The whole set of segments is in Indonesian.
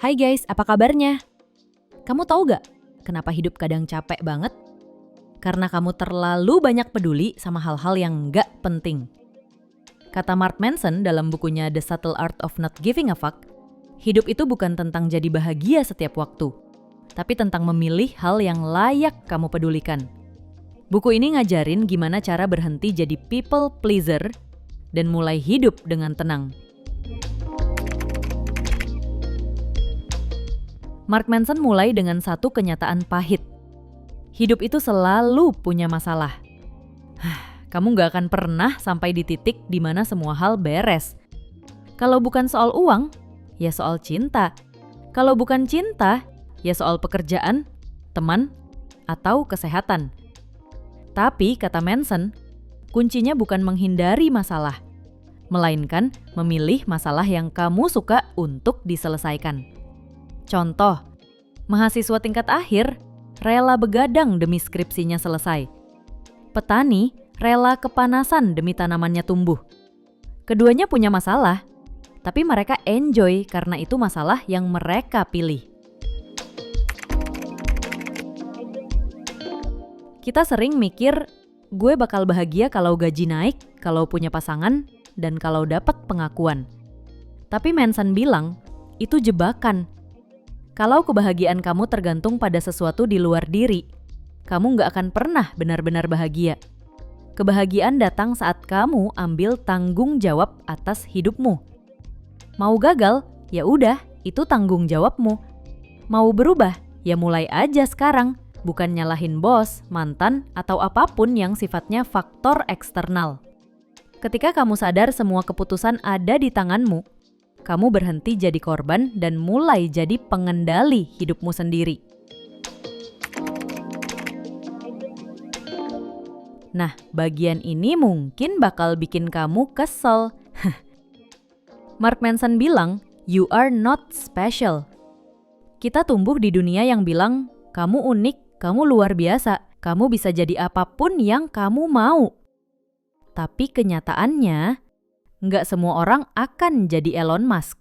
Hai guys, apa kabarnya? Kamu tahu gak kenapa hidup kadang capek banget? Karena kamu terlalu banyak peduli sama hal-hal yang gak penting. Kata Mark Manson dalam bukunya The Subtle Art of Not Giving a Fuck, hidup itu bukan tentang jadi bahagia setiap waktu, tapi tentang memilih hal yang layak kamu pedulikan. Buku ini ngajarin gimana cara berhenti jadi people pleaser dan mulai hidup dengan tenang. Mark Manson mulai dengan satu kenyataan pahit. Hidup itu selalu punya masalah. Kamu gak akan pernah sampai di titik di mana semua hal beres. Kalau bukan soal uang, ya soal cinta. Kalau bukan cinta, ya soal pekerjaan, teman, atau kesehatan. Tapi, kata Manson, kuncinya bukan menghindari masalah, melainkan memilih masalah yang kamu suka untuk diselesaikan. Contoh, mahasiswa tingkat akhir rela begadang demi skripsinya selesai. Petani rela kepanasan demi tanamannya tumbuh. Keduanya punya masalah, tapi mereka enjoy karena itu masalah yang mereka pilih. Kita sering mikir, gue bakal bahagia kalau gaji naik, kalau punya pasangan, dan kalau dapat pengakuan. Tapi Manson bilang, itu jebakan. Kalau kebahagiaan kamu tergantung pada sesuatu di luar diri, kamu gak akan pernah benar-benar bahagia. Kebahagiaan datang saat kamu ambil tanggung jawab atas hidupmu. Mau gagal, ya udah, itu tanggung jawabmu. Mau berubah, ya mulai aja sekarang. Bukan nyalahin bos, mantan, atau apapun yang sifatnya faktor eksternal. Ketika kamu sadar semua keputusan ada di tanganmu, kamu berhenti jadi korban dan mulai jadi pengendali hidupmu sendiri. Nah, bagian ini mungkin bakal bikin kamu kesel. Mark Manson bilang, "You are not special." Kita tumbuh di dunia yang bilang, kamu unik, kamu luar biasa, kamu bisa jadi apapun yang kamu mau. Tapi kenyataannya, nggak semua orang akan jadi Elon Musk.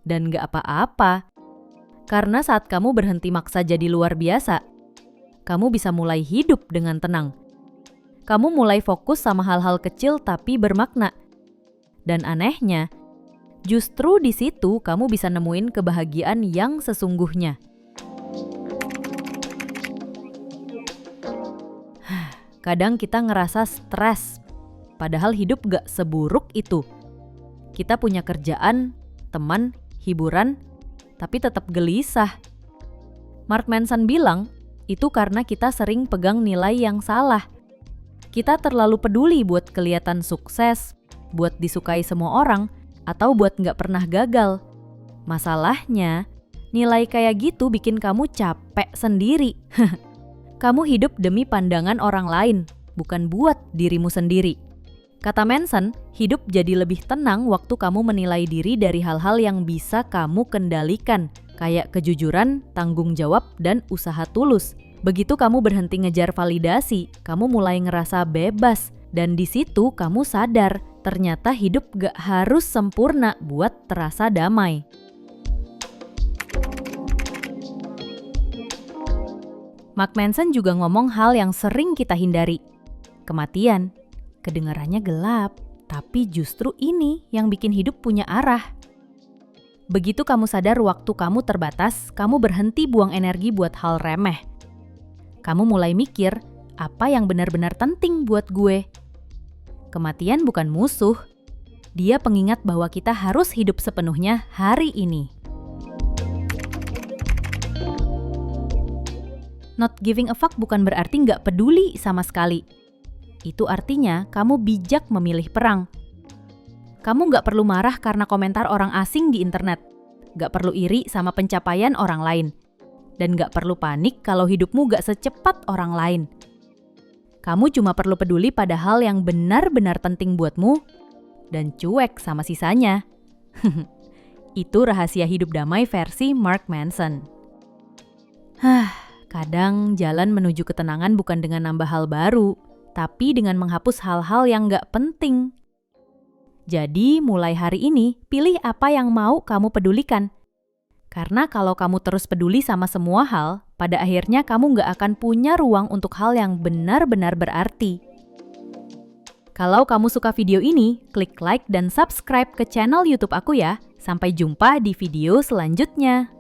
Dan nggak apa-apa. Karena saat kamu berhenti maksa jadi luar biasa, kamu bisa mulai hidup dengan tenang. Kamu mulai fokus sama hal-hal kecil tapi bermakna. Dan anehnya, justru di situ kamu bisa nemuin kebahagiaan yang sesungguhnya. Kadang kita ngerasa stres, padahal hidup gak seburuk itu. Kita punya kerjaan, teman, hiburan, tapi tetap gelisah. Mark Manson bilang, itu karena kita sering pegang nilai yang salah. Kita terlalu peduli buat kelihatan sukses, buat disukai semua orang, atau buat gak pernah gagal. Masalahnya, nilai kayak gitu bikin kamu capek sendiri. Kamu hidup demi pandangan orang lain, bukan buat dirimu sendiri. Kata Manson, hidup jadi lebih tenang waktu kamu menilai diri dari hal-hal yang bisa kamu kendalikan, kayak kejujuran, tanggung jawab, dan usaha tulus. Begitu kamu berhenti ngejar validasi, kamu mulai ngerasa bebas, dan di situ kamu sadar, ternyata hidup gak harus sempurna buat terasa damai. Mark Manson juga ngomong hal yang sering kita hindari. Kematian, kedengarannya gelap, tapi justru ini yang bikin hidup punya arah. Begitu kamu sadar waktu kamu terbatas, kamu berhenti buang energi buat hal remeh. Kamu mulai mikir, apa yang benar-benar penting buat gue? Kematian bukan musuh. Dia pengingat bahwa kita harus hidup sepenuhnya hari ini. Not giving a fuck bukan berarti nggak peduli sama sekali. Itu artinya kamu bijak memilih perang. Kamu nggak perlu marah karena komentar orang asing di internet. Nggak perlu iri sama pencapaian orang lain. Dan nggak perlu panik kalau hidupmu nggak secepat orang lain. Kamu cuma perlu peduli pada hal yang benar-benar penting buatmu dan cuek sama sisanya. Itu rahasia hidup damai versi Mark Manson. Kadang jalan menuju ketenangan bukan dengan nambah hal baru, tapi dengan menghapus hal-hal yang gak penting. Jadi mulai hari ini, pilih apa yang mau kamu pedulikan. Karena kalau kamu terus peduli sama semua hal, pada akhirnya kamu nggak akan punya ruang untuk hal yang benar-benar berarti. Kalau kamu suka video ini, klik like dan subscribe ke channel YouTube aku ya. Sampai jumpa di video selanjutnya.